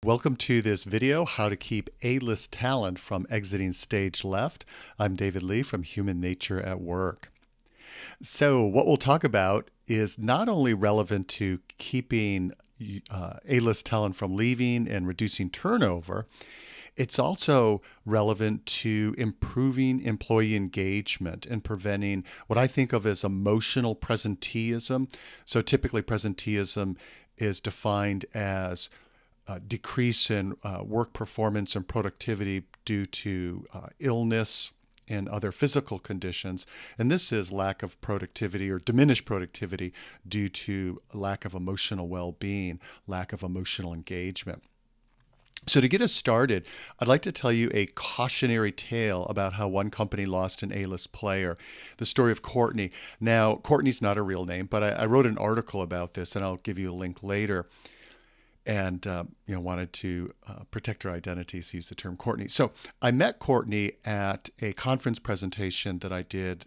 Welcome to this video, How to Keep A-List Talent from Exiting Stage Left. I'm David Lee from Human Nature at Work. So what we'll talk about is not only relevant to keeping A-List talent from leaving and reducing turnover, it's also relevant to improving employee engagement and preventing what I think of as emotional presenteeism. So typically presenteeism is defined as decrease in work performance and productivity due to illness and other physical conditions. And this is lack of productivity or diminished productivity due to lack of emotional well-being, lack of emotional engagement. So to get us started, I'd like to tell you a cautionary tale about how one company lost an A-list player, the story of Courtney. Now, Courtney's not a real name, but I wrote an article about this, and I'll give you a link later. And wanted to protect her identity, so use the term Courtney. So I met Courtney at a conference presentation that I did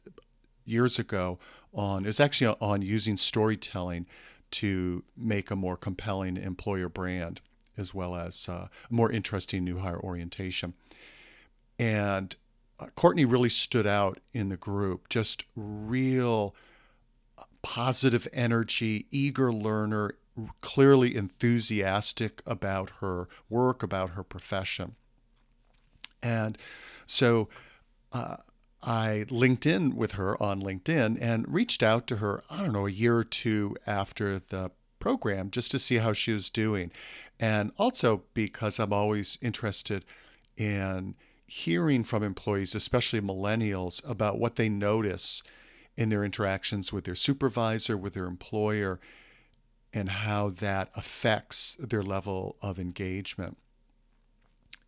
years ago it was actually on using storytelling to make a more compelling employer brand, as well as a more interesting new hire orientation. And Courtney really stood out in the group, just real positive energy, eager learner, clearly enthusiastic about her work, about her profession. And so I linked in with her on LinkedIn and reached out to her, I don't know, a year or two after the program just to see how she was doing. And also because I'm always interested in hearing from employees, especially millennials, about what they notice in their interactions with their supervisor, with their employer, and how that affects their level of engagement.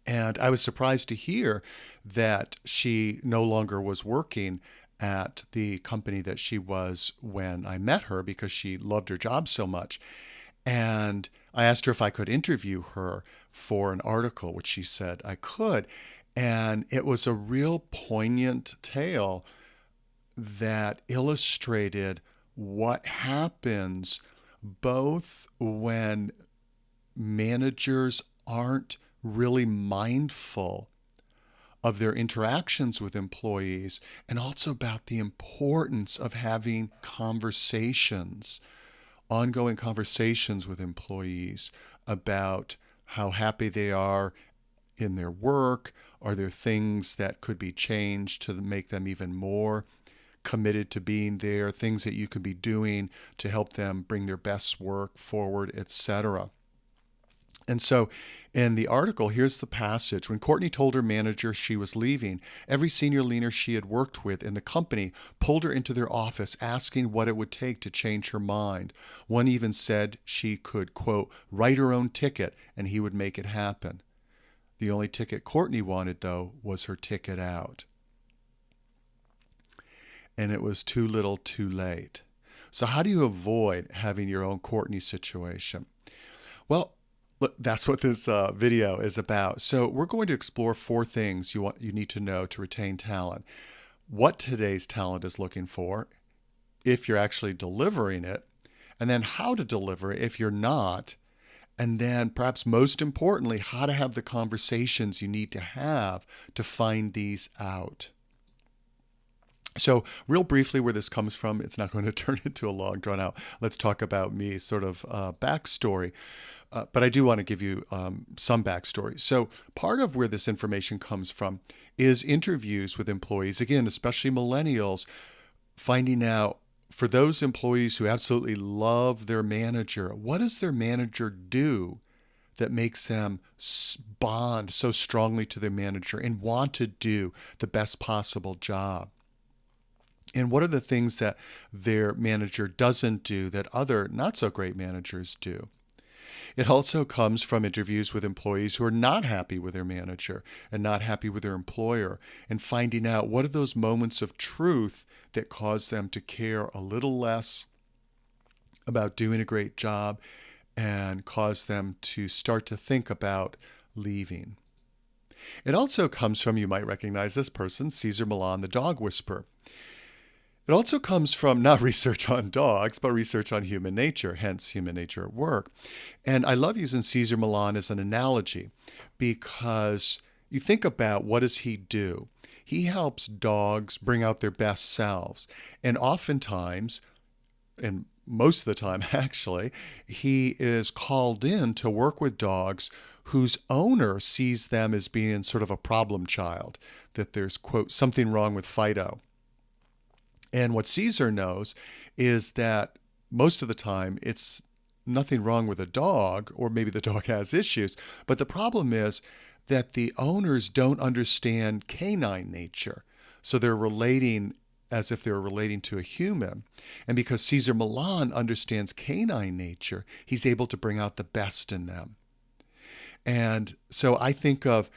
And I was surprised to hear that she no longer was working at the company that she was when I met her because she loved her job so much. And I asked her if I could interview her for an article, which she said I could. And it was a real poignant tale that illustrated what happens both when managers aren't really mindful of their interactions with employees, and also about the importance of having conversations, ongoing conversations with employees about how happy they are in their work. Are there things that could be changed to make them even more committed to being there, things that you could be doing to help them bring their best work forward, etc. And so in the article, here's the passage. When Courtney told her manager she was leaving, every senior leader she had worked with in the company pulled her into their office asking what it would take to change her mind. One even said she could, quote, write her own ticket and he would make it happen. The only ticket Courtney wanted, though, was her ticket out. And it was too little too late. So how do you avoid having your own Courtney situation? Well, look, that's what this video is about. So we're going to explore 4 things you need to know to retain talent. What today's talent is looking for, if you're actually delivering it, and then how to deliver it if you're not, and then perhaps most importantly, how to have the conversations you need to have to find these out. So real briefly where this comes from, it's not going to turn into a long drawn out, let's talk about me sort of backstory. But I do want to give you some backstory. So part of where this information comes from is interviews with employees, again, especially millennials, finding out for those employees who absolutely love their manager, what does their manager do that makes them bond so strongly to their manager and want to do the best possible job? And what are the things that their manager doesn't do that other not so great managers do? It also comes from interviews with employees who are not happy with their manager and not happy with their employer, and finding out what are those moments of truth that cause them to care a little less about doing a great job and cause them to start to think about leaving. It also comes from, you might recognize this person, Cesar Millan, the dog whisperer. It also comes from not research on dogs, but research on human nature, hence Human Nature at Work. And I love using Cesar Millan as an analogy because you think about what does he do? He helps dogs bring out their best selves. And oftentimes, and most of the time actually, he is called in to work with dogs whose owner sees them as being sort of a problem child, that there's, quote, something wrong with Fido. And what Cesar knows is that most of the time it's nothing wrong with a dog, or maybe the dog has issues, but the problem is that the owners don't understand canine nature. So they're relating as if they're relating to a human. And because Cesar Millan understands canine nature, he's able to bring out the best in them. And so I think of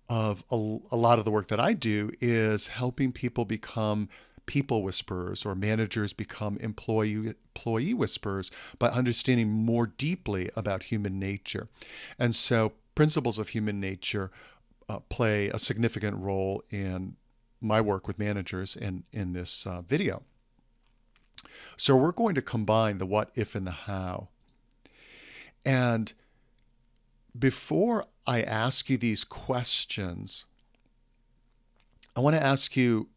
a lot of the work that I do is helping people become people whisperers, or managers become employee whisperers, by understanding more deeply about human nature. And so principles of human nature play a significant role in my work with managers and in this video. So we're going to combine the what, if, and the how. And before I ask you these questions, I want to ask you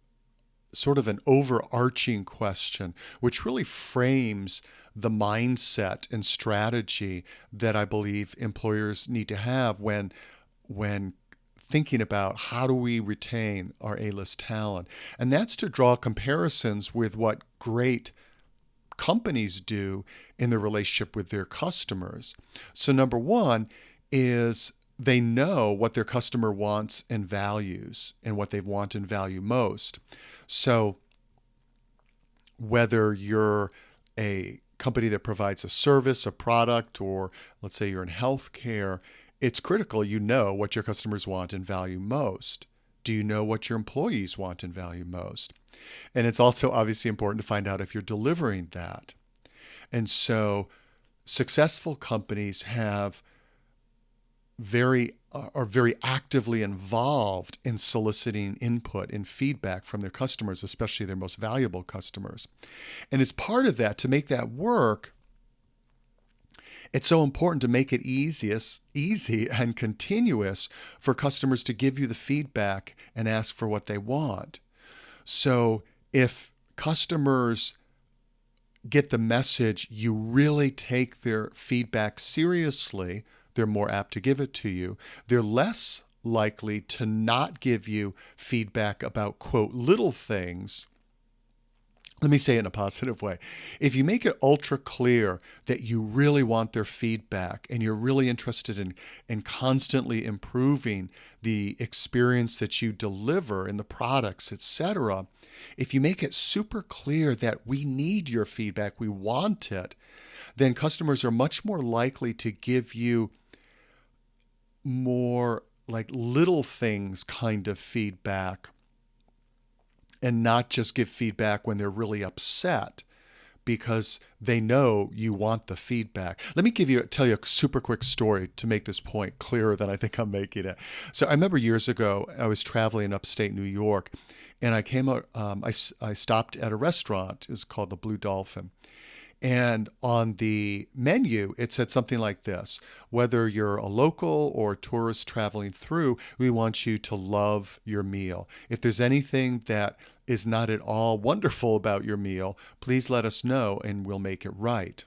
sort of an overarching question, which really frames the mindset and strategy that I believe employers need to have when thinking about how do we retain our A-list talent. And that's to draw comparisons with what great companies do in their relationship with their customers. So number one is they know what their customer wants and values and what they want and value most. So whether you're a company that provides a service, a product, or let's say you're in healthcare, it's critical you know what your customers want and value most. Do you know what your employees want and value most? And it's also obviously important to find out if you're delivering that. And so successful companies are very actively involved in soliciting input and feedback from their customers, especially their most valuable customers. And as part of that, to make that work, it's so important to make it easy and continuous for customers to give you the feedback and ask for what they want. So if customers get the message, you really take their feedback seriously, they're more apt to give it to you. They're less likely to not give you feedback about, quote, little things. Let me say it in a positive way. If you make it ultra clear that you really want their feedback and you're really interested in constantly improving the experience that you deliver in the products, etc., if you make it super clear that we need your feedback, we want it, then customers are much more likely to give you more like little things kind of feedback, and not just give feedback when they're really upset, because they know you want the feedback. Let me tell you a super quick story to make this point clearer than I think I'm making it. So I remember years ago, I was traveling in upstate New York, and I stopped at a restaurant. It was called the Blue Dolphin. And on the menu, it said something like this: whether you're a local or a tourist traveling through, we want you to love your meal. If there's anything that is not at all wonderful about your meal, please let us know and we'll make it right.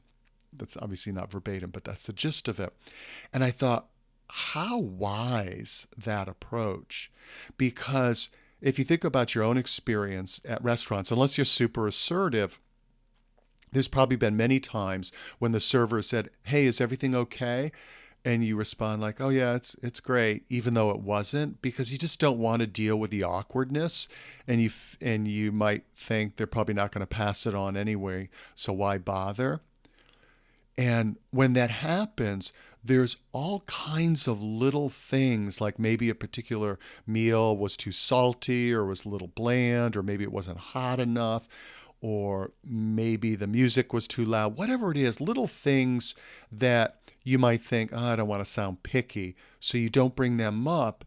That's obviously not verbatim, but that's the gist of it. And I thought, how wise that approach. Because if you think about your own experience at restaurants, unless you're super assertive, there's probably been many times when the server said, "Hey, is everything okay?" And you respond like, "Oh yeah, it's great," even though it wasn't, because you just don't want to deal with the awkwardness, and you might think they're probably not going to pass it on anyway, so why bother? And when that happens, there's all kinds of little things, like maybe a particular meal was too salty or was a little bland, or maybe it wasn't hot enough, or maybe the music was too loud, whatever it is, little things that you might think, oh, I don't want to sound picky, so you don't bring them up.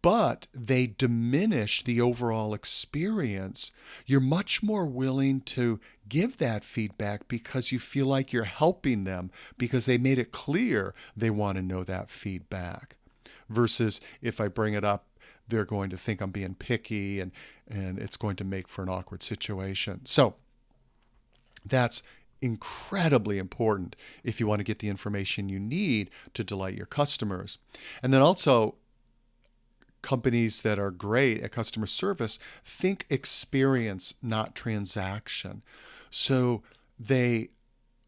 but they diminish the overall experience, you're much more willing to give that feedback because you feel like you're helping them because they made it clear they want to know that feedback. Versus if I bring it up, they're going to think I'm being picky, and it's going to make for an awkward situation. So that's incredibly important if you want to get the information you need to delight your customers. And then also, companies that are great at customer service think experience, not transaction. So they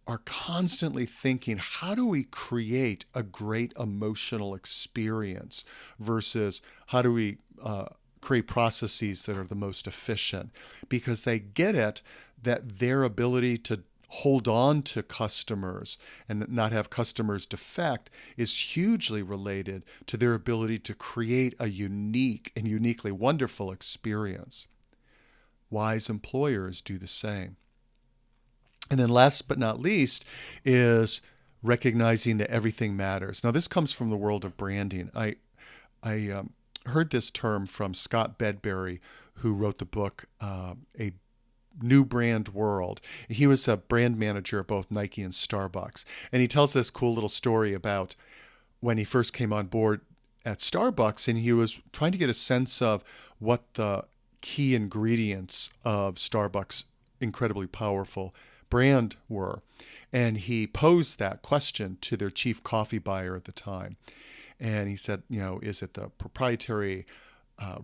are constantly thinking, how do we create a great emotional experience versus how do we create processes that are the most efficient? Because they get it that their ability to hold on to customers and not have customers defect is hugely related to their ability to create a unique and uniquely wonderful experience. Wise employers do the same. And then last but not least is recognizing that everything matters. Now, this comes from the world of branding. I heard this term from Scott Bedbury, who wrote the book, A New Brand World. He was a brand manager at both Nike and Starbucks. And he tells this cool little story about when he first came on board at Starbucks, and he was trying to get a sense of what the key ingredients of Starbucks' incredibly powerful brand were. And he posed that question to their chief coffee buyer at the time. And he said, is it the proprietary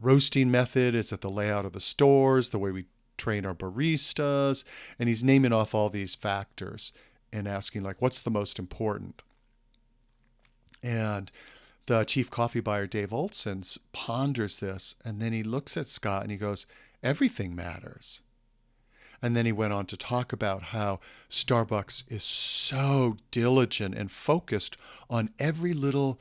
roasting method? Is it the layout of the stores, the way we train our baristas? And he's naming off all these factors and asking, like, what's the most important? And the chief coffee buyer, Dave Olson, ponders this. And then he looks at Scott and he goes, everything matters. And then he went on to talk about how Starbucks is so diligent and focused on every little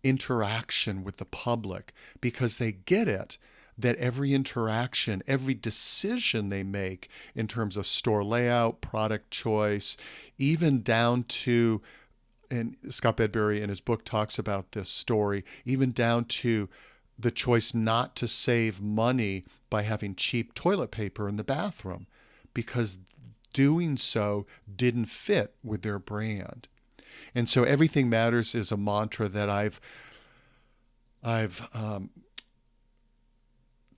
interaction with the public because they get it that every interaction, every decision they make in terms of store layout, product choice, even down to, and Scott Bedbury in his book talks about this story, even down to the choice not to save money by having cheap toilet paper in the bathroom, because doing so didn't fit with their brand. And so everything matters is a mantra that I've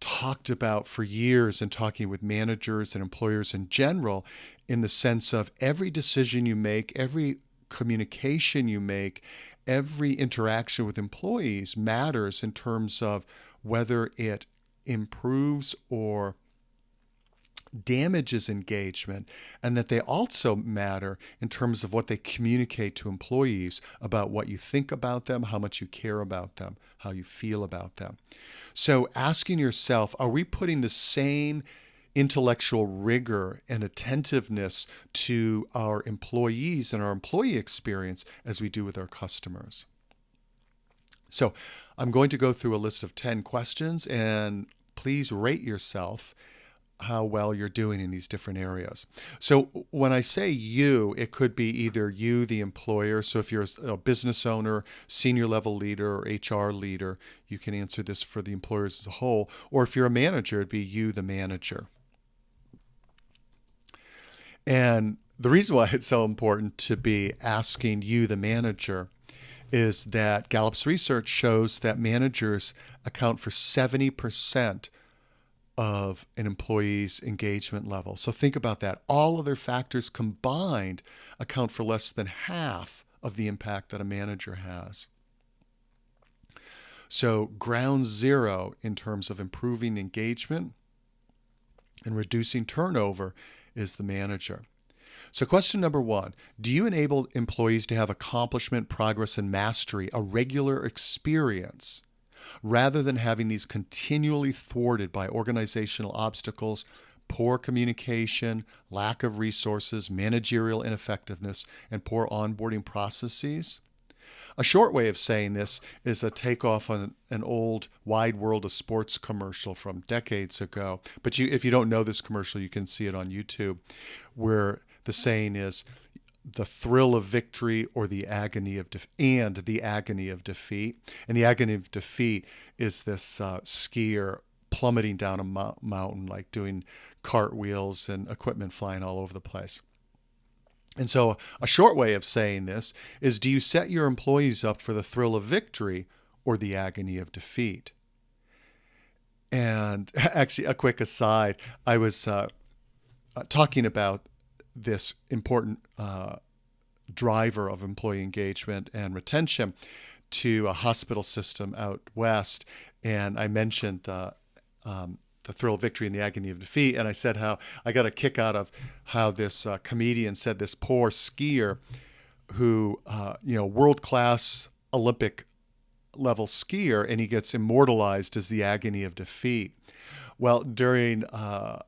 talked about for years and talking with managers and employers in general, in the sense of every decision you make, every communication you make, every interaction with employees matters in terms of whether it improves or damages engagement, and that they also matter in terms of what they communicate to employees about what you think about them, how much you care about them, how you feel about them. So asking yourself, are we putting the same intellectual rigor and attentiveness to our employees and our employee experience as we do with our customers? So I'm going to go through a list of 10 questions, and please rate yourself how well you're doing in these different areas. So when I say you, it could be either you, the employer. So if you're a business owner, senior level leader, or HR leader, you can answer this for the employers as a whole. Or if you're a manager, it'd be you, the manager. And the reason why it's so important to be asking you, the manager, is that Gallup's research shows that managers account for 70% of an employee's engagement level. So think about that. All other factors combined account for less than half of the impact that a manager has. So ground zero in terms of improving engagement and reducing turnover is the manager. So question number 1, do you enable employees to have accomplishment, progress, and mastery, a regular experience, rather than having these continually thwarted by organizational obstacles, poor communication, lack of resources, managerial ineffectiveness, and poor onboarding processes? A short way of saying this is a takeoff on an old Wide World of Sports commercial from decades ago. But if you don't know this commercial, you can see it on YouTube, where the saying is, the thrill of victory or the agony of and the agony of defeat. And the agony of defeat is this skier plummeting down a mountain, like doing cartwheels and equipment flying all over the place. And so a short way of saying this is, do you set your employees up for the thrill of victory or the agony of defeat? And actually, a quick aside, I was talking about this important driver of employee engagement and retention to a hospital system out west. And I mentioned the thrill of victory and the agony of defeat. And I said how I got a kick out of how this comedian said this poor skier who, world-class Olympic level skier, and he gets immortalized as the agony of defeat. Well, during a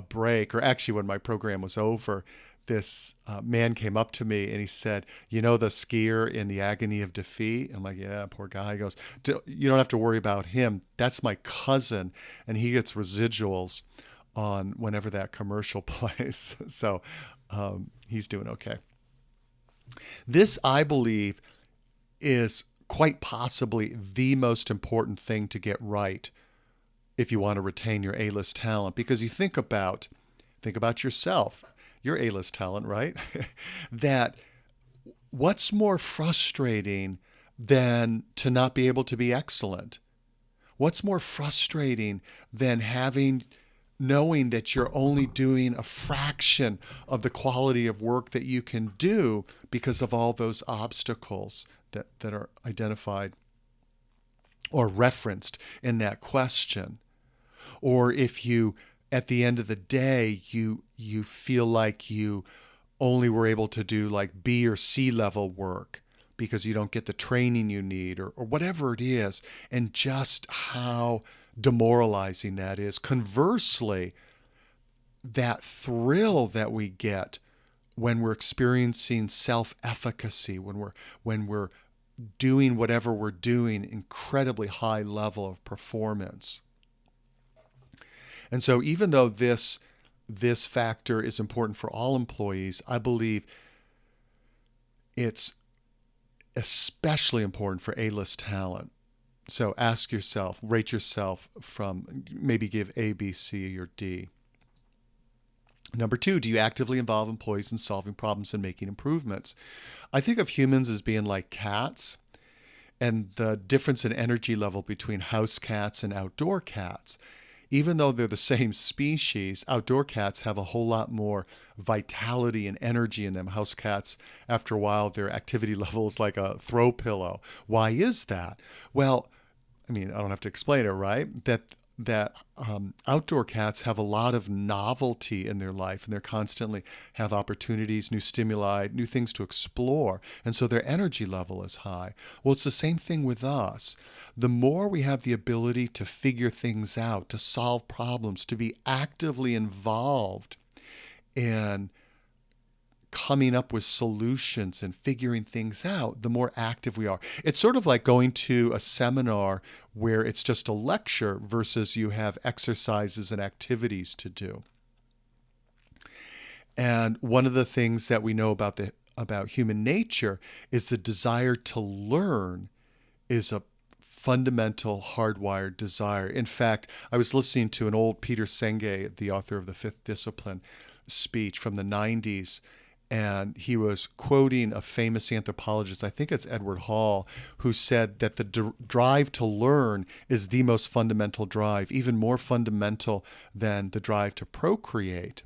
break, or actually when my program was over, this man came up to me and he said, "You know the skier in the agony of defeat?" I'm like, "Yeah, poor guy." He goes, "You don't have to worry about him. That's my cousin, and he gets residuals on whenever that commercial plays." So he's doing okay. This, I believe, is quite possibly the most important thing to get right if you want to retain your A-list talent, because you think about yourself. You're A-list talent, right? That what's more frustrating than to not be able to be excellent? What's more frustrating than knowing that you're only doing a fraction of the quality of work that you can do because of all those obstacles that are identified or referenced in that question? Or if you, at the end of the day, you feel like you only were able to do like B or C level work because you don't get the training you need, or whatever it is, and just how demoralizing that is. Conversely, that thrill that we get when we're experiencing self-efficacy, when we're doing whatever we're doing, incredibly high level of performance. And so even though this factor is important for all employees, I believe it's especially important for A-list talent. So ask yourself, rate yourself from, maybe give A, B, C, or D. Number 2, do you actively involve employees in solving problems and making improvements? I think of humans as being like cats, and the difference in energy level between house cats and outdoor cats. Even though they're the same species, outdoor cats have a whole lot more vitality and energy in them. House cats, after a while, their activity level is like a throw pillow. Why is that? Well, I mean, I don't have to explain it, right? That outdoor cats have a lot of novelty in their life, and they're constantly have opportunities, new stimuli, new things to explore, and so their energy level is high. Well, it's the same thing with us. The more we have the ability to figure things out, to solve problems, to be actively involved in coming up with solutions and figuring things out, the more active we are. It's sort of like going to a seminar where it's just a lecture versus you have exercises and activities to do. And one of the things that we know about human nature is the desire to learn is a fundamental hardwired desire. In fact, I was listening to an old Peter Senge, the author of The Fifth Discipline, speech from the 90s, and he was quoting a famous anthropologist, I think it's Edward Hall, who said that the drive to learn is the most fundamental drive, even more fundamental than the drive to procreate.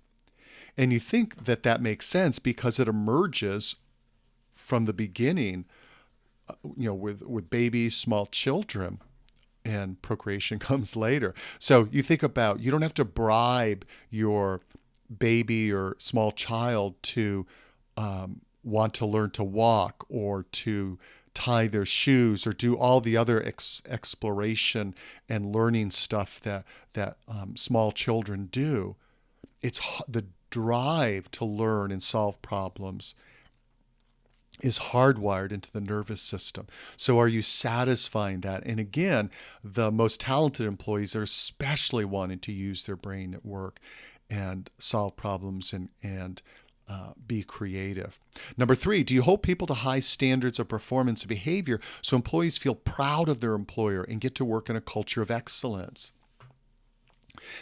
And you think that makes sense because it emerges from the beginning, with babies, small children, and procreation comes later. So you think about, you don't have to bribe your baby or small child to want to learn to walk or to tie their shoes or do all the other exploration and learning stuff that small children do. It's the drive to learn and solve problems is hardwired into the nervous system. So are you satisfying that? And again, the most talented employees are especially wanting to use their brain at work and solve problems and be creative. Number 3, do you hold people to high standards of performance and behavior so employees feel proud of their employer and get to work in a culture of excellence?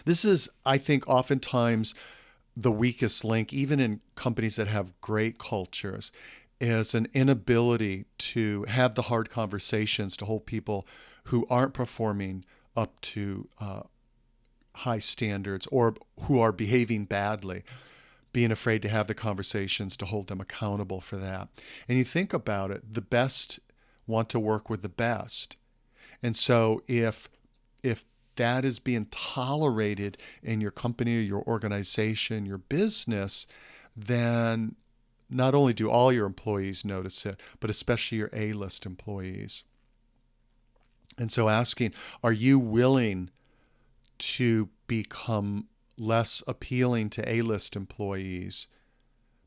This is, I think, oftentimes the weakest link, even in companies that have great cultures, is an inability to have the hard conversations to hold people who aren't performing up to high standards or who are behaving badly, being afraid to have the conversations to hold them accountable for that. And you think about it, the best want to work with the best. And so if that is being tolerated in your company, your organization, your business, then not only do all your employees notice it, but especially your A-list employees. And so asking, are you willing to become less appealing to A-list employees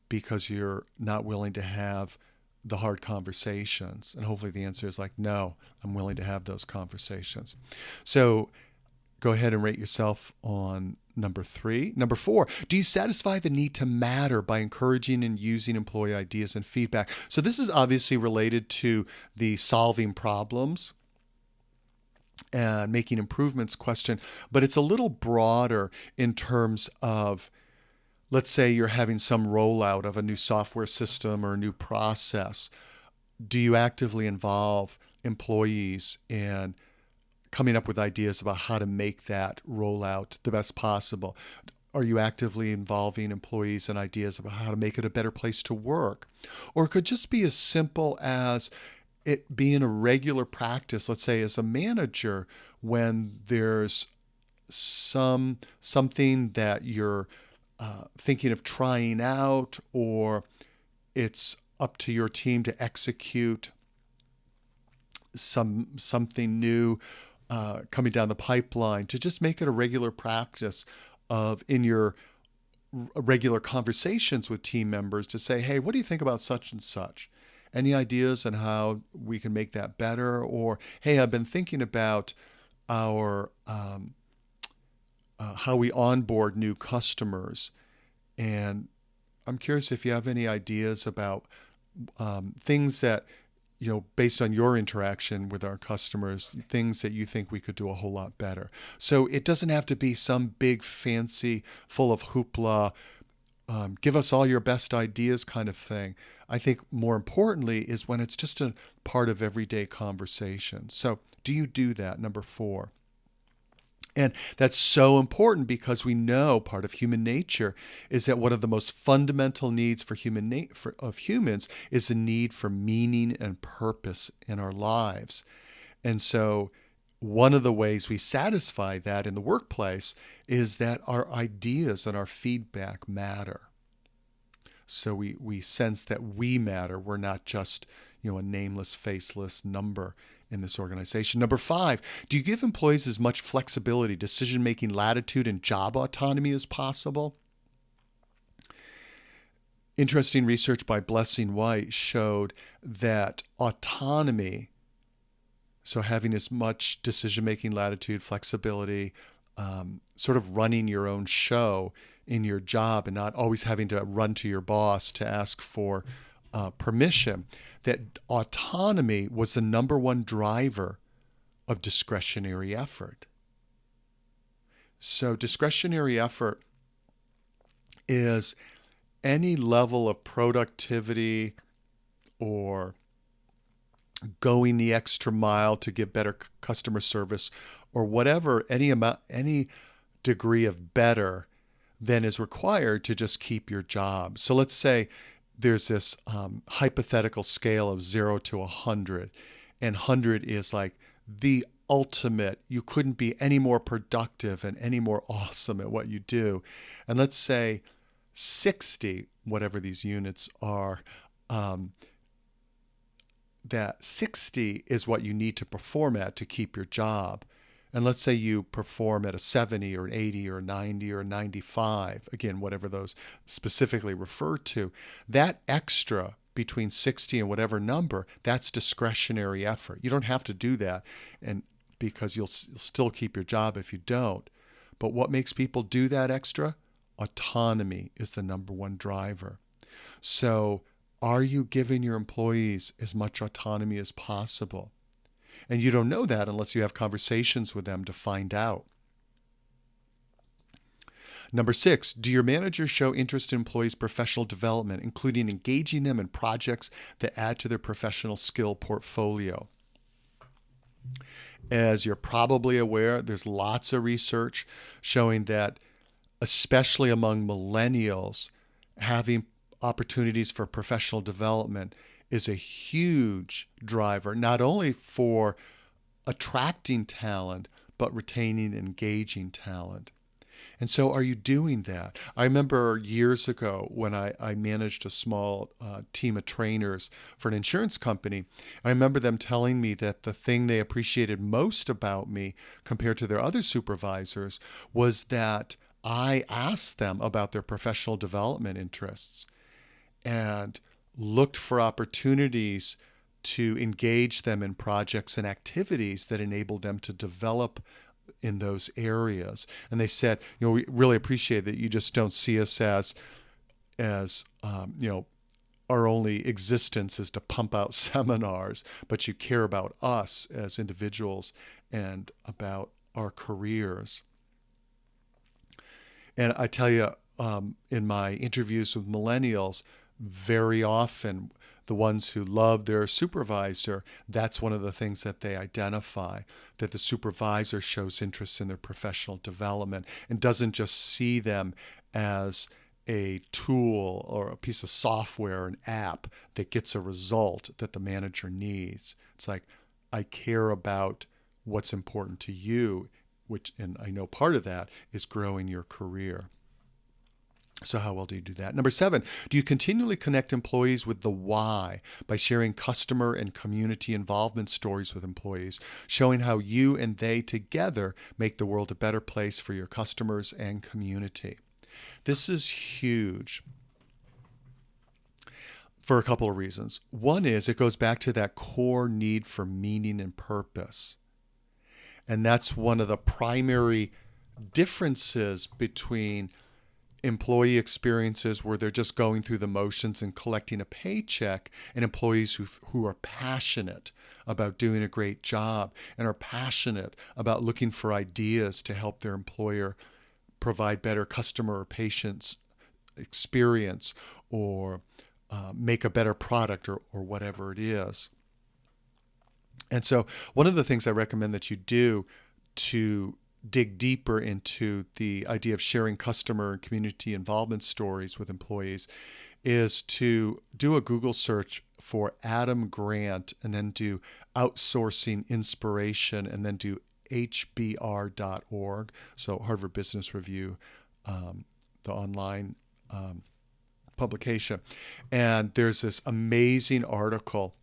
because you're not willing to have the hard conversations? And hopefully the answer is like, no, I'm willing to have those conversations. So go ahead and rate yourself on number 3. Number 4, do you satisfy the need to matter by encouraging and using employee ideas and feedback? So this is obviously related to the solving problems and making improvements question, but it's a little broader in terms of, let's say you're having some rollout of a new software system or a new process. Do you actively involve employees in coming up with ideas about how to make that rollout the best possible? Are you actively involving employees in ideas about how to make it a better place to work? Or it could just be as simple as it being a regular practice, let's say as a manager, when there's something that you're thinking of trying out, or it's up to your team to execute something new coming down the pipeline, to just make it a regular practice of, in your regular conversations with team members, to say, hey, what do you think about such and such? Any ideas on how we can make that better? Or, hey, I've been thinking about our how we onboard new customers, and I'm curious if you have any ideas about things that, based on your interaction with our customers, things that you think we could do a whole lot better. So it doesn't have to be some big fancy, full of hoopla, give us all your best ideas kind of thing. I think more importantly is when it's just a part of everyday conversation. So do you do that? Number 4. And that's so important because we know part of human nature is that one of the most fundamental needs for humans is the need for meaning and purpose in our lives. And so one of the ways we satisfy that in the workplace is that our ideas and our feedback matter. So we sense that we matter. We're not just, a nameless, faceless number in this organization. Number 5, do you give employees as much flexibility, decision-making latitude, and job autonomy as possible? Interesting research by Blessing White showed that autonomy, so having as much decision-making latitude, flexibility, sort of running your own show in your job and not always having to run to your boss to ask for permission, that autonomy was the number 1 driver of discretionary effort. So discretionary effort is any level of productivity or going the extra mile to give better customer service, or whatever, any degree of better than is required to just keep your job. So let's say there's this hypothetical scale of 0 to 100, and 100 is like the ultimate. You couldn't be any more productive and any more awesome at what you do. And let's say 60, whatever these units are, that 60 is what you need to perform at to keep your job. And let's say you perform at a 70 or an 80 or 90 or 95, again, whatever those specifically refer to, that extra between 60 and whatever number, that's discretionary effort. You don't have to do that, and because you'll still keep your job if you don't. But what makes people do that extra? Autonomy is the number 1 driver. So, are you giving your employees as much autonomy as possible? And you don't know that unless you have conversations with them to find out. Number 6, do your managers show interest in employees' professional development, including engaging them in projects that add to their professional skill portfolio? As you're probably aware, there's lots of research showing that, especially among millennials, having opportunities for professional development is a huge driver, not only for attracting talent, but retaining and engaging talent. And so, are you doing that? I remember years ago when I managed a small team of trainers for an insurance company. I remember them telling me that the thing they appreciated most about me compared to their other supervisors was that I asked them about their professional development interests and looked for opportunities to engage them in projects and activities that enabled them to develop in those areas. And they said, we really appreciate that you just don't see us as our only existence is to pump out seminars, but you care about us as individuals and about our careers. And I tell you, in my interviews with millennials, very often the ones who love their supervisor, that's one of the things that they identify, that the supervisor shows interest in their professional development and doesn't just see them as a tool or a piece of software, an app that gets a result that the manager needs. It's like, I care about what's important to you, and I know part of that is growing your career. So how well do you do that? Number 7, do you continually connect employees with the why by sharing customer and community involvement stories with employees, showing how you and they together make the world a better place for your customers and community? This is huge for a couple of reasons. One is it goes back to that core need for meaning and purpose. And that's one of the primary differences between employee experiences where they're just going through the motions and collecting a paycheck, and employees who are passionate about doing a great job and are passionate about looking for ideas to help their employer provide better customer or patient experience or make a better product or whatever it is. And so one of the things I recommend that you do to dig deeper into the idea of sharing customer and community involvement stories with employees is to do a Google search for Adam Grant and then do outsourcing inspiration and then do hbr.org. So Harvard Business Review, the online publication. And there's this amazing article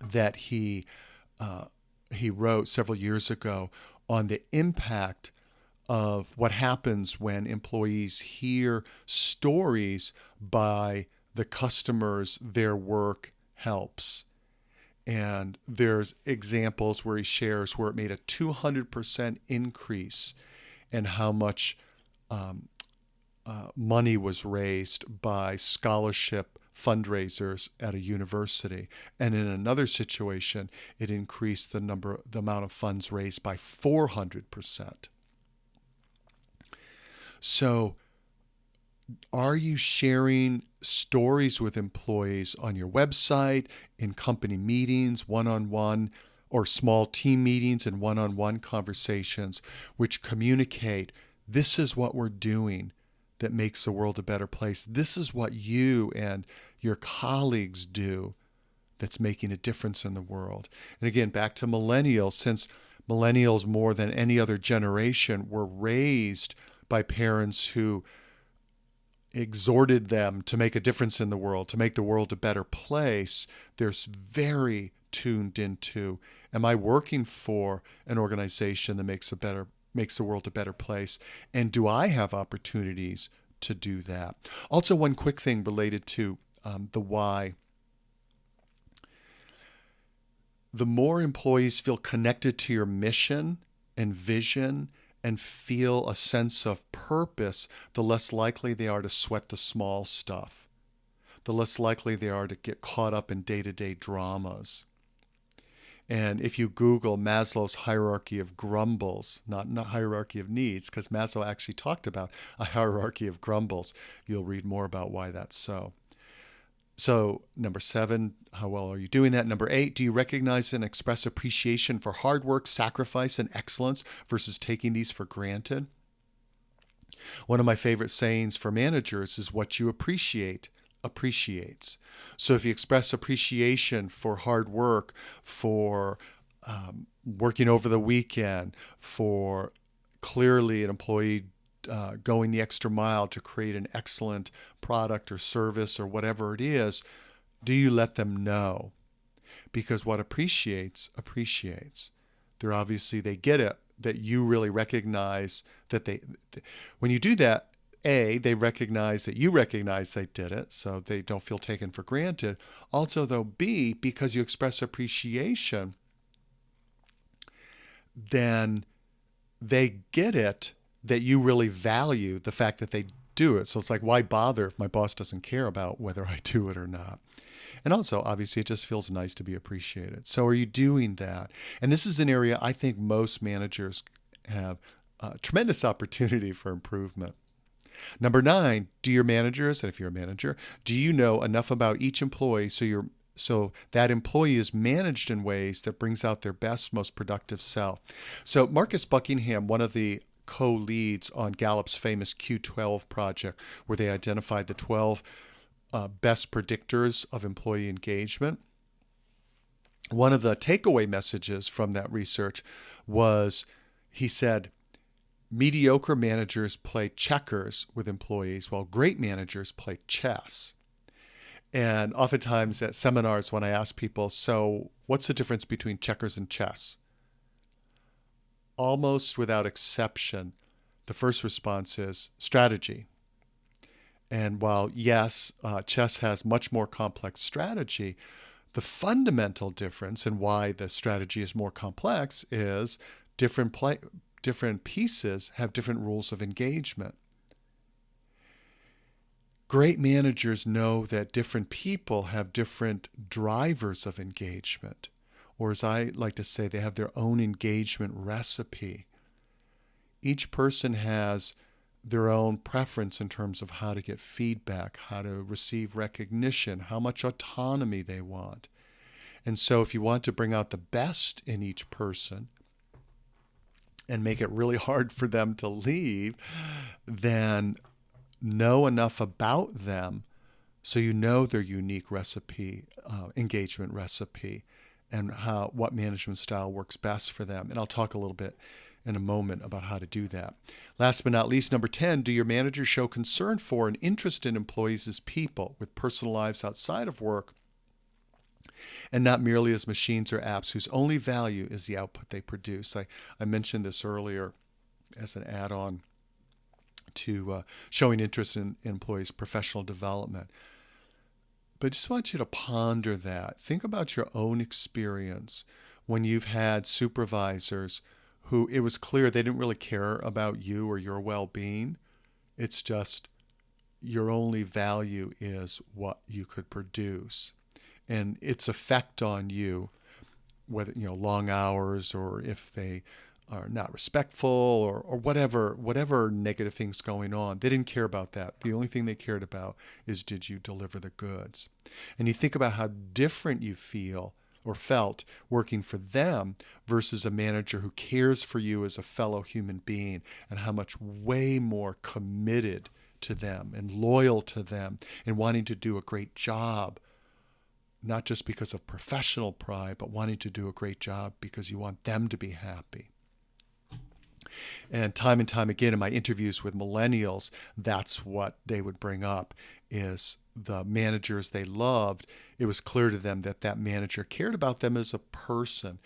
that he wrote several years ago on the impact of what happens when employees hear stories by the customers their work helps. And there's examples where he shares where it made a 200% increase in how much money was raised by scholarship fundraisers at a university. And in another situation, it increased the amount of funds raised by 400%. So are you sharing stories with employees on your website, in company meetings, one-on-one, or small team meetings and one-on-one conversations, which communicate, this is what we're doing that makes the world a better place. This is what you and your colleagues do that's making a difference in the world. And again, back to millennials, since millennials more than any other generation were raised by parents who exhorted them to make a difference in the world, to make the world a better place, they're very tuned into, am I working for an organization that makes the world a better place? And do I have opportunities to do that? Also, one quick thing related to the why. The more employees feel connected to your mission and vision and feel a sense of purpose, the less likely they are to sweat the small stuff. the less likely they are to get caught up in day-to-day dramas. And if you Google Maslow's hierarchy of grumbles, not hierarchy of needs, because Maslow actually talked about a hierarchy of grumbles, you'll read more about why that's so. So, number 7, how well are you doing that? Number 8, do you recognize and express appreciation for hard work, sacrifice, and excellence versus taking these for granted? One of my favorite sayings for managers is what you appreciate appreciates. So if you express appreciation for hard work, for working over the weekend, for clearly an employee going the extra mile to create an excellent product or service or whatever it is, do you let them know? Because what appreciates. They get it, that you really recognize that when you do that, A, they recognize that you recognize they did it, so they don't feel taken for granted. Also, though, B, because you express appreciation, then they get it that you really value the fact that they do it. So it's like, why bother if my boss doesn't care about whether I do it or not? And also, obviously, it just feels nice to be appreciated. So are you doing that? And this is an area I think most managers have a tremendous opportunity for improvement. Number 9, do your managers, and if you're a manager, do you know enough about each employee so that employee is managed in ways that brings out their best, most productive self? So Marcus Buckingham, one of the co-leads on Gallup's famous Q12 project, where they identified the 12 best predictors of employee engagement. One of the takeaway messages from that research was, he said, mediocre managers play checkers with employees while great managers play chess. And oftentimes at seminars when I ask people, so what's the difference between checkers and chess? Almost without exception, the first response is strategy. And while, yes, chess has much more complex strategy, the fundamental difference and why the strategy is more complex is different pieces have different rules of engagement. Great managers know that different people have different drivers of engagement, or as I like to say, they have their own engagement recipe. Each person has their own preference in terms of how to get feedback, how to receive recognition, how much autonomy they want. And so if you want to bring out the best in each person and make it really hard for them to leave, then know enough about them so you know their unique recipe, engagement recipe, and what management style works best for them. And I'll talk a little bit in a moment about how to do that. Last but not least, number 10, do your managers show concern for and interest in employees as people with personal lives outside of work and not merely as machines or apps whose only value is the output they produce? I mentioned this earlier as an add-on to showing interest in employees' professional development. But I just want you to ponder that. Think about your own experience when you've had supervisors who it was clear they didn't really care about you or your well-being. It's just your only value is what you could produce. And its effect on you, whether, long hours or if they are not respectful or whatever negative things going on, they didn't care about that. The only thing they cared about is, did you deliver the goods? And you think about how different you feel or felt working for them versus a manager who cares for you as a fellow human being, and how much way more committed to them and loyal to them and wanting to do a great job, not just because of professional pride, but wanting to do a great job because you want them to be happy. And time again in my interviews with millennials, that's what they would bring up, is the managers they loved. It was clear to them that that manager cared about them as a person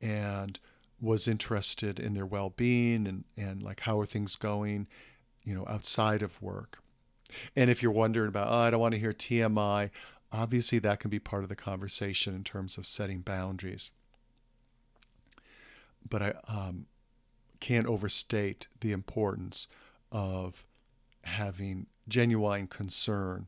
and was interested in their well-being and like, how are things going, outside of work. And if you're wondering about, I don't want to hear TMI, obviously that can be part of the conversation in terms of setting boundaries. But I can't overstate the importance of having genuine concern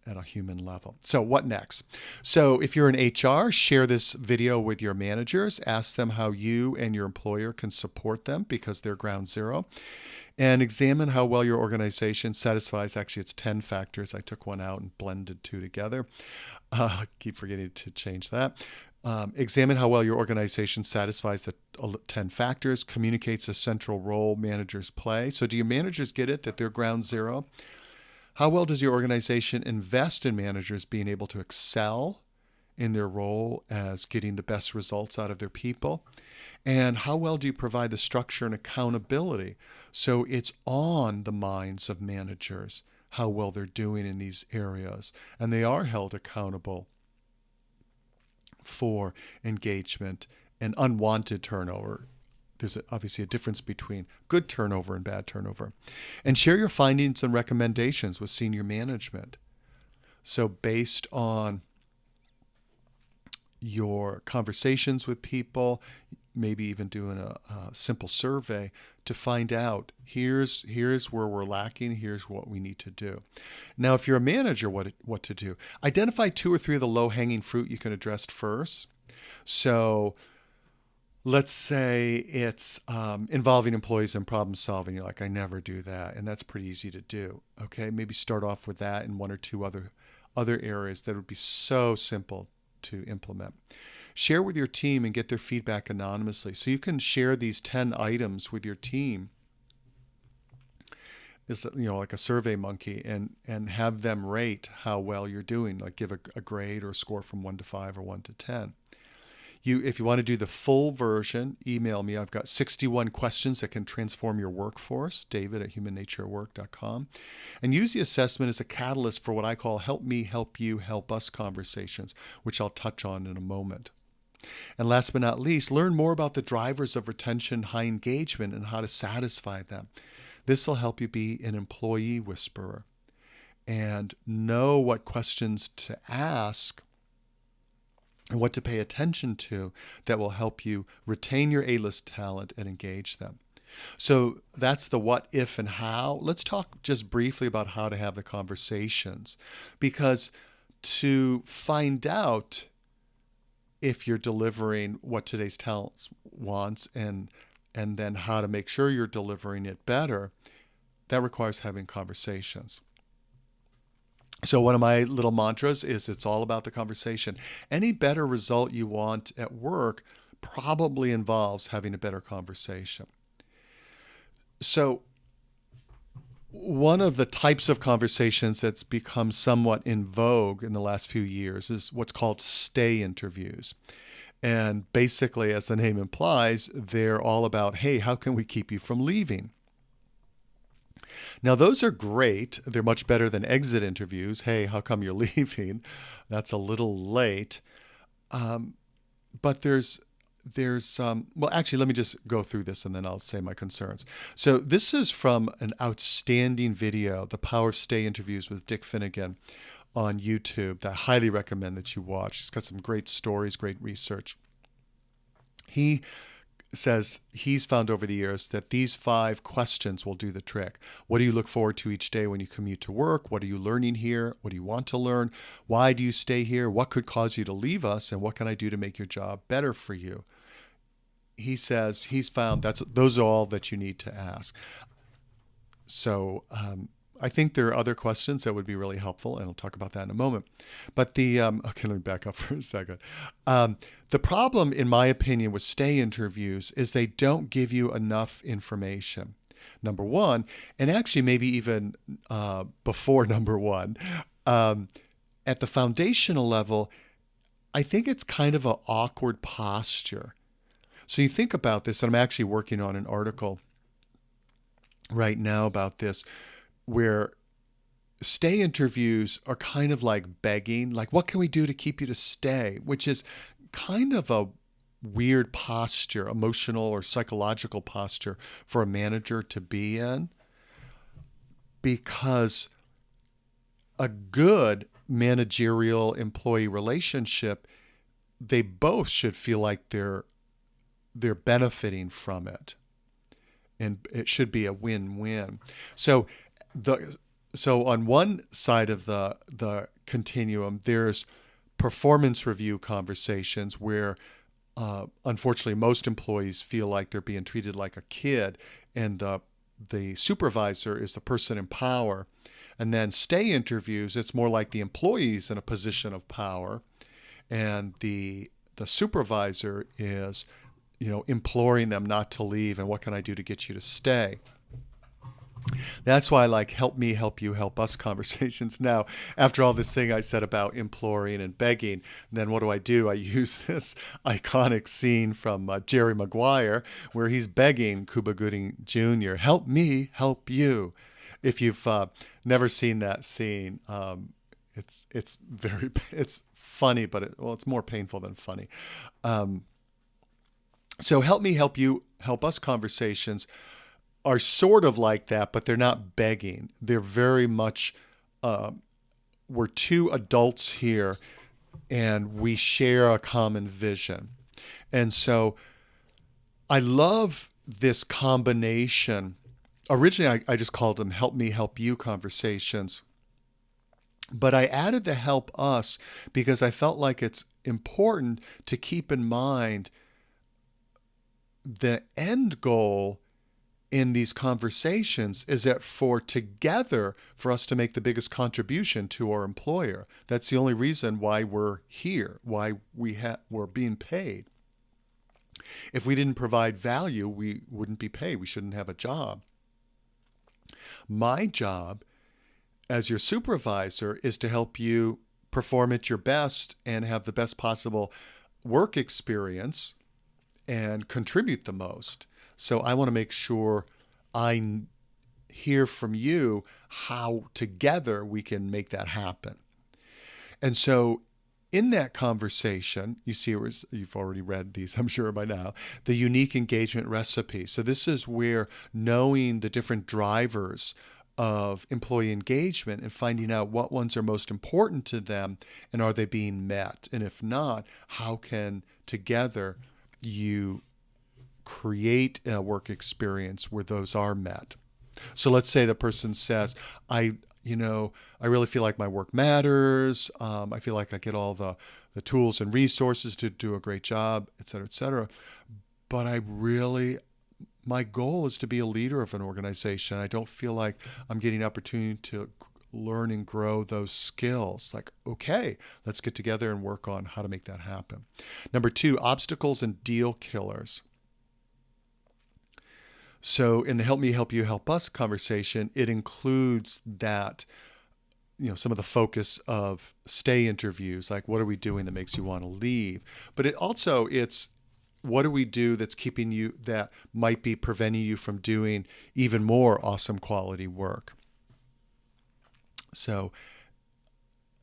at a human level. So what next? So if you're in HR, share this video with your managers. Ask them how you and your employer can support them because they're ground zero. And examine how well your organization satisfies. Actually, it's 10 factors. I took one out and blended two together. I keep forgetting to change that. Examine how well your organization satisfies the 10 factors, communicates a central role managers play. So do your managers get it that they're ground zero? How well does your organization invest in managers being able to excel in their role as getting the best results out of their people? And how well do you provide the structure and accountability so it's on the minds of managers how well they're doing in these areas, and they are held accountable for engagement and unwanted turnover? There's obviously a difference between good turnover and bad turnover. And share your findings and recommendations with senior management. So based on your conversations with people, maybe even doing a simple survey to find out here's where we're lacking, here's what we need to do. Now, if you're a manager, what to do? Identify 2 or 3 of the low-hanging fruit you can address first. So let's say it's involving employees in problem solving. You're like, I never do that, and that's pretty easy to do. Okay, maybe start off with that and 1 or 2 other areas that would be so simple to implement. Share with your team and get their feedback anonymously. So you can share these 10 items with your team. It's, like a survey monkey, and have them rate how well you're doing, like give a grade or a score from 1 to 5 or 1 to 10. If you want to do the full version, email me. I've got 61 questions that can transform your workforce, david@humannaturework.com. And use the assessment as a catalyst for what I call help me, help you, help us conversations, which I'll touch on in a moment. And last but not least, learn more about the drivers of retention, high engagement, and how to satisfy them. This will help you be an employee whisperer and know what questions to ask and what to pay attention to that will help you retain your A-list talent and engage them. So that's the what, if, and how. Let's talk just briefly about how to have the conversations, because to find out if you're delivering what today's talent wants and then how to make sure you're delivering it better, that requires having conversations. So one of my little mantras is it's all about the conversation. Any better result you want at work probably involves having a better conversation. So one of the types of conversations that's become somewhat in vogue in the last few years is what's called stay interviews. And basically, as the name implies, they're all about, hey, how can we keep you from leaving? Now, those are great. They're much better than exit interviews. Hey, how come you're leaving? That's a little late. But well, actually, let me just go through this and then I'll say my concerns. So this is from an outstanding video, The Power of Stay Interviews with Dick Finnegan on YouTube, that I highly recommend that you watch. He's got some great stories, great research. He says he's found over the years that these 5 questions will do the trick. What do you look forward to each day when you commute to work? What are you learning here? What do you want to learn? Why do you stay here? What could cause you to leave us? And what can I do to make your job better for you? He says he's found those are all that you need to ask. So I think there are other questions that would be really helpful, and I'll talk about that in a moment. But okay, let me back up for a second. The problem, in my opinion, with stay interviews is they don't give you enough information, number one, and actually maybe even before number one. At the foundational level, I think it's kind of an awkward posture. So you think about this, and I'm actually working on an article right now about this, where stay interviews are kind of like begging, like, what can we do to keep you to stay? Which is kind of a weird posture, emotional or psychological posture for a manager to be in, because a good managerial employee relationship, they both should feel like they're benefiting from it. And it should be a win-win. So So on one side of the continuum, there's performance review conversations where unfortunately most employees feel like they're being treated like a kid, and the supervisor is the person in power. And then stay interviews, it's more like the employees in a position of power, and the supervisor is, imploring them not to leave and what can I do to get you to stay. That's why I like help me, help you, help us conversations. Now, after all this thing I said about imploring and begging, then what do? I use this iconic scene from Jerry Maguire where he's begging Cuba Gooding Jr., help me, help you. If you've never seen that scene, it's funny, but it's more painful than funny. So help me, help you, help us conversations are sort of like that, but they're not begging. They're very much, we're two adults here and we share a common vision. And so I love this combination. Originally, I just called them help me, help you conversations. But I added the help us because I felt like it's important to keep in mind the end goal in these conversations is that for us to make the biggest contribution to our employer. That's the only reason why we're here, why we're being paid. If we didn't provide value, we wouldn't be paid. We shouldn't have a job. My job as your supervisor is to help you perform at your best and have the best possible work experience and contribute the most. So I want to make sure I hear from you how together we can make that happen. And so in that conversation, you see, you've already read these, I'm sure by now, the unique engagement recipe. So this is where knowing the different drivers of employee engagement and finding out what ones are most important to them and are they being met? And if not, how can together you create a work experience where those are met. So let's say the person says, I really feel like my work matters. I feel like I get all the tools and resources to do a great job, et cetera, et cetera. But my goal is to be a leader of an organization. I don't feel like I'm getting opportunity to learn and grow those skills. Like, okay, let's get together and work on how to make that happen. Number 2, obstacles and deal killers. So in the help me, help you, help us conversation, it includes that, some of the focus of stay interviews, like what are we doing that makes you want to leave? But it's what do we do that's keeping you, that might be preventing you from doing even more awesome quality work? So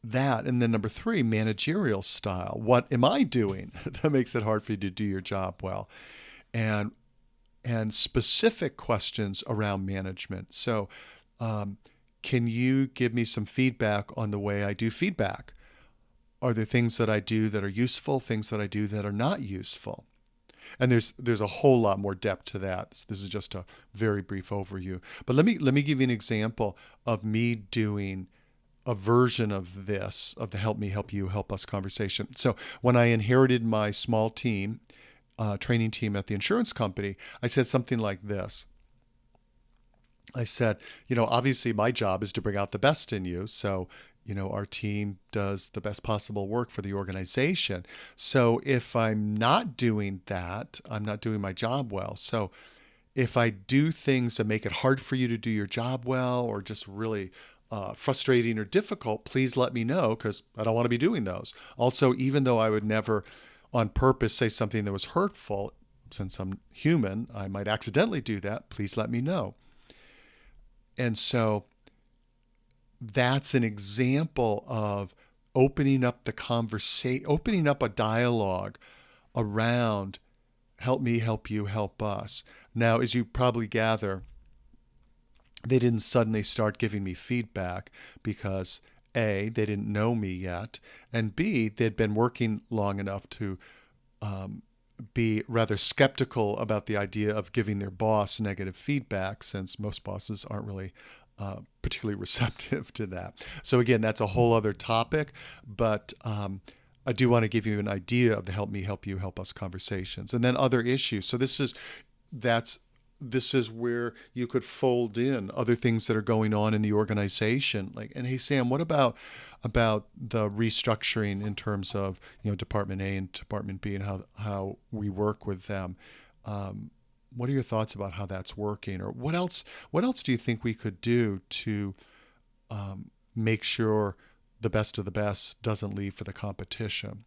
that, and then number 3, managerial style. What am I doing that makes it hard for you to do your job well? And specific questions around management. So can you give me some feedback on the way I do feedback? Are there things that I do that are useful, things that I do that are not useful? And there's a whole lot more depth to that. So this is just a very brief overview. But let me give you an example of me doing a version of this, of the help me, help you, help us conversation. So when I inherited my small team, training team at the insurance company, I said something like this. I said, obviously my job is to bring out the best in you. So, our team does the best possible work for the organization. So if I'm not doing that, I'm not doing my job well. So if I do things that make it hard for you to do your job well, or just really frustrating or difficult, please let me know, because I don't want to be doing those. Also, even though I would never on purpose say something that was hurtful, since I'm human, I might accidentally do that. Please let me know. And so that's an example of opening up the conversation, opening up a dialogue around help me, help you, help us. Now, as you probably gather, they didn't suddenly start giving me feedback because A, they didn't know me yet, and B, they'd been working long enough to be rather skeptical about the idea of giving their boss negative feedback, since most bosses aren't really particularly receptive to that. So again, that's a whole other topic, but I do want to give you an idea of the Help Me, Help You, Help Us conversations, and then other issues. So this is where you could fold in other things that are going on in the organization. Like, and hey, Sam, what about the restructuring in terms of, Department A and Department B and how we work with them? What are your thoughts about how that's working, or what else do you think we could do to make sure the best of the best doesn't leave for the competition?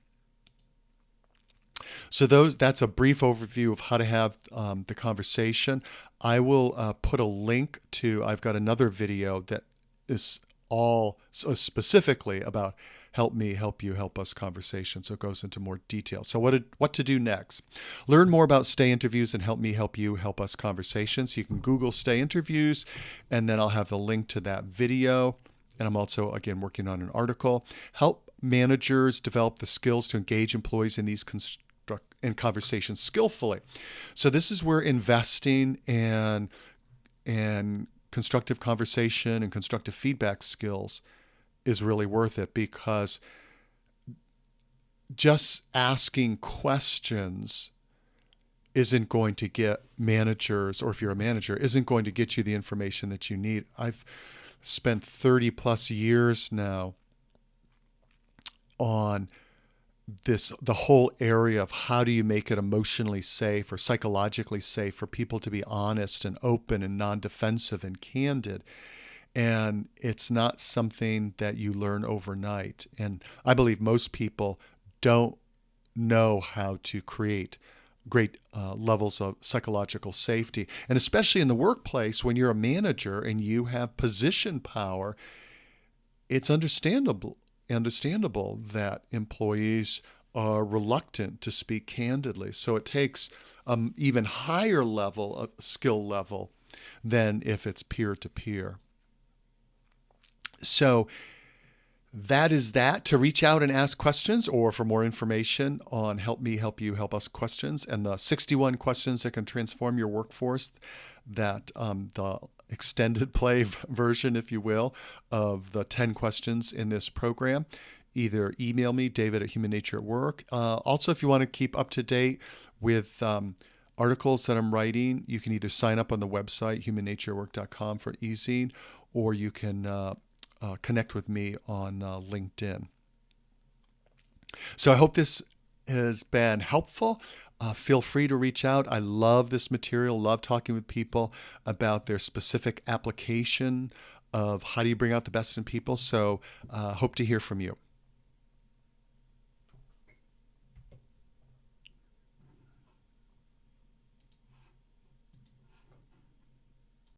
So that's a brief overview of how to have the conversation. I will put a link to, I've got another video that is all specifically about Help Me, Help You, Help Us conversation. So it goes into more detail. So what to do next? Learn more about stay interviews and Help Me, Help You, Help Us conversations. You can Google stay interviews, and then I'll have the link to that video. And I'm also, again, working on an article. Help managers develop the skills to engage employees in these in conversations skillfully. So this is where investing and constructive conversation and constructive feedback skills is really worth it, because just asking questions isn't going to get managers, or if you're a manager, isn't going to get you the information that you need. I've spent 30 plus years now on the whole area of how do you make it emotionally safe or psychologically safe for people to be honest and open and non-defensive and candid. And it's not something that you learn overnight. And I believe most people don't know how to create great levels of psychological safety. And especially in the workplace, when you're a manager and you have position power, it's understandable that employees are reluctant to speak candidly. So it takes even higher level of skill level than if it's peer-to-peer. So that is that. To reach out and ask questions, or for more information on Help Me, Help You, Help Us questions and the 61 questions that can transform your workforce, that the extended play version, if you will, of the 10 questions in this program, either email me, David@HumanNatureAtWork. Also, if you want to keep up to date with articles that I'm writing, you can either sign up on the website, humannatureatwork.com for e-zine, or you can connect with me on LinkedIn. So I hope this has been helpful. Feel free to reach out. I love this material, love talking with people about their specific application of how do you bring out the best in people. So hope to hear from you.